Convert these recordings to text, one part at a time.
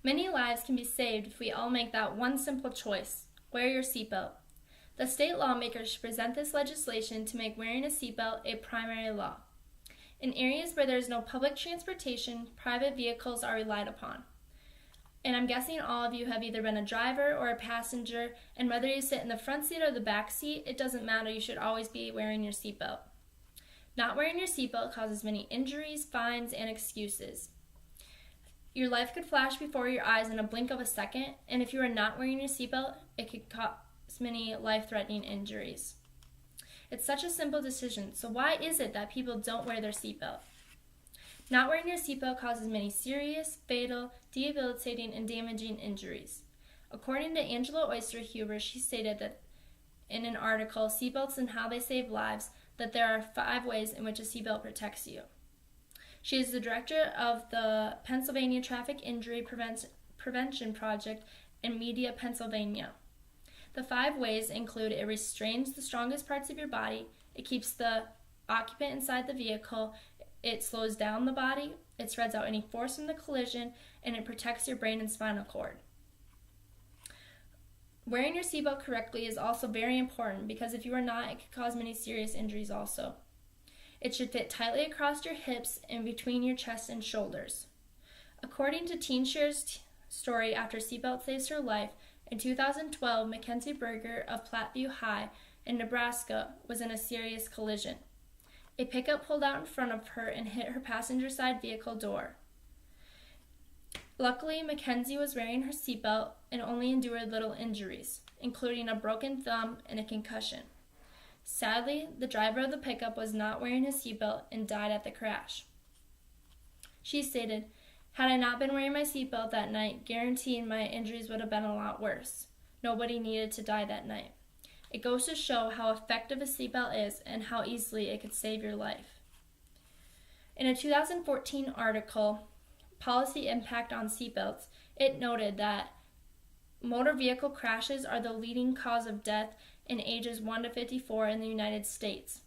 Many lives can be saved if we all make that one simple choice: wear your seatbelt. The state lawmakers should present this legislation to make wearing a seatbelt a primary law. In areas where there is no public transportation, private vehicles are relied upon. And I'm guessing all of you have either been a driver or a passenger, and whether you sit in the front seat or the back seat, it doesn't matter. You should always be wearing your seatbelt. Not wearing your seatbelt causes many injuries, fines, and excuses. Your life could flash before your eyes in a blink of a second, and if you are not wearing your seatbelt, it could cause many life-threatening injuries. It's such a simple decision, so why is it that people don't wear their seatbelt? Not wearing your seatbelt causes many serious, fatal, debilitating, and damaging injuries. According to Angela Oyster-Huber, she stated that in an article, Seatbelts and How They Save Lives, that there are 5 ways in which a seatbelt protects you. She is the director of the Pennsylvania Traffic Injury Prevention Project in Media, Pennsylvania. The 5 ways include: it restrains the strongest parts of your body, it keeps the occupant inside the vehicle, it slows down the body, it spreads out any force from the collision, and it protects your brain and spinal cord. Wearing your seatbelt correctly is also very important because if you are not, it could cause many serious injuries also. It should fit tightly across your hips and between your chest and shoulders. According to TeenShare's story after seatbelt saves her life, in 2012, Mackenzie Berger of Platteview High in Nebraska was in a serious collision. A pickup pulled out in front of her and hit her passenger side vehicle door. Luckily, Mackenzie was wearing her seatbelt and only endured little injuries, including a broken thumb and a concussion. Sadly, the driver of the pickup was not wearing his seatbelt and died at the crash. She stated, "Had I not been wearing my seatbelt that night, guaranteed my injuries would have been a lot worse. Nobody needed to die that night." It goes to show how effective a seatbelt is and how easily it could save your life. In a 2014 article, Policy Impact on Seatbelts, it noted that motor vehicle crashes are the leading cause of death in ages 1 to 54 in the United States.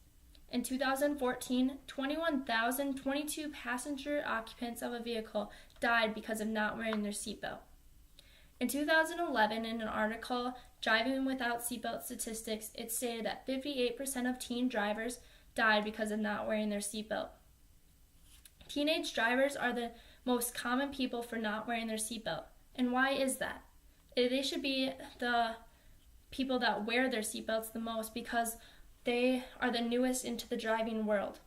In 2014, 21,022 passenger occupants of a vehicle died because of not wearing their seatbelt. In 2011, in an article, Driving Without Seatbelt Statistics, it stated that 58% of teen drivers died because of not wearing their seatbelt. Teenage drivers are the most common people for not wearing their seatbelt. And why is that? They should be the people that wear their seatbelts the most because they are the newest into the driving world.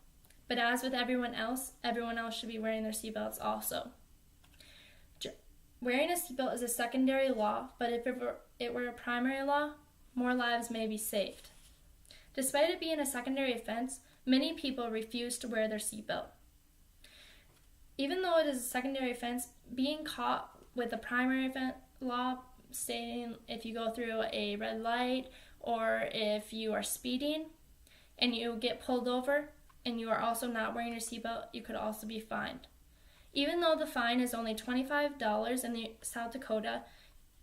But as with everyone else should be wearing their seatbelts also. Wearing a seatbelt is a secondary law, but if it were a primary law, more lives may be saved. Despite it being a secondary offense, many people refuse to wear their seatbelt. Even though it is a secondary offense, being caught with a primary offense law, stating if you go through a red light or if you are speeding and you get pulled over and you are also not wearing your seatbelt, you could also be fined. Even though the fine is only $25 in South Dakota,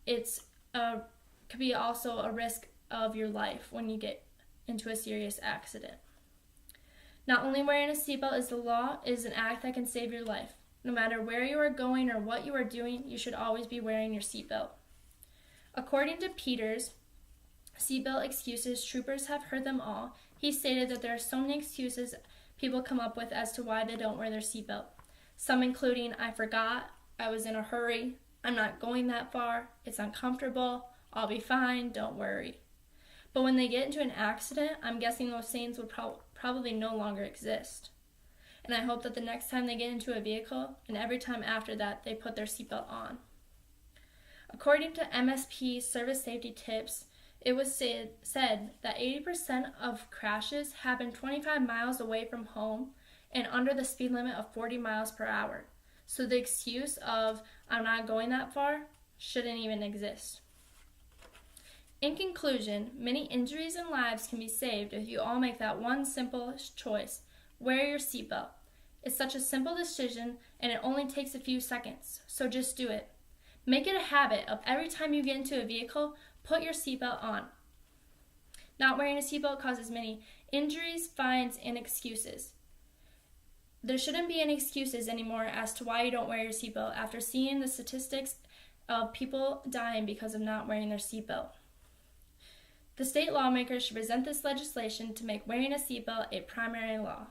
it's could be also a risk of your life when you get into a serious accident. Not only wearing a seatbelt is the law, it is an act that can save your life. No matter where you are going or what you are doing, you should always be wearing your seatbelt. According to Peters, Seatbelt Excuses, Troopers Have Heard Them All, he stated that there are so many excuses people come up with as to why they don't wear their seatbelt. Some including, "I forgot," "I was in a hurry," "I'm not going that far," "It's uncomfortable," "I'll be fine, don't worry." But when they get into an accident, I'm guessing those sayings would probably no longer exist. And I hope that the next time they get into a vehicle, and every time after that, they put their seatbelt on. According to MSP Service Safety Tips, it was said that 80% of crashes happen 25 miles away from home and under the speed limit of 40 miles per hour. So the excuse of "I'm not going that far" shouldn't even exist. In conclusion, many injuries and lives can be saved if you all make that one simple choice: wear your seatbelt. It's such a simple decision and it only takes a few seconds, so just do it. Make it a habit of every time you get into a vehicle, put your seatbelt on. Not wearing a seatbelt causes many injuries, fines, and excuses. There shouldn't be any excuses anymore as to why you don't wear your seatbelt after seeing the statistics of people dying because of not wearing their seatbelt. The state lawmakers should present this legislation to make wearing a seatbelt a primary law.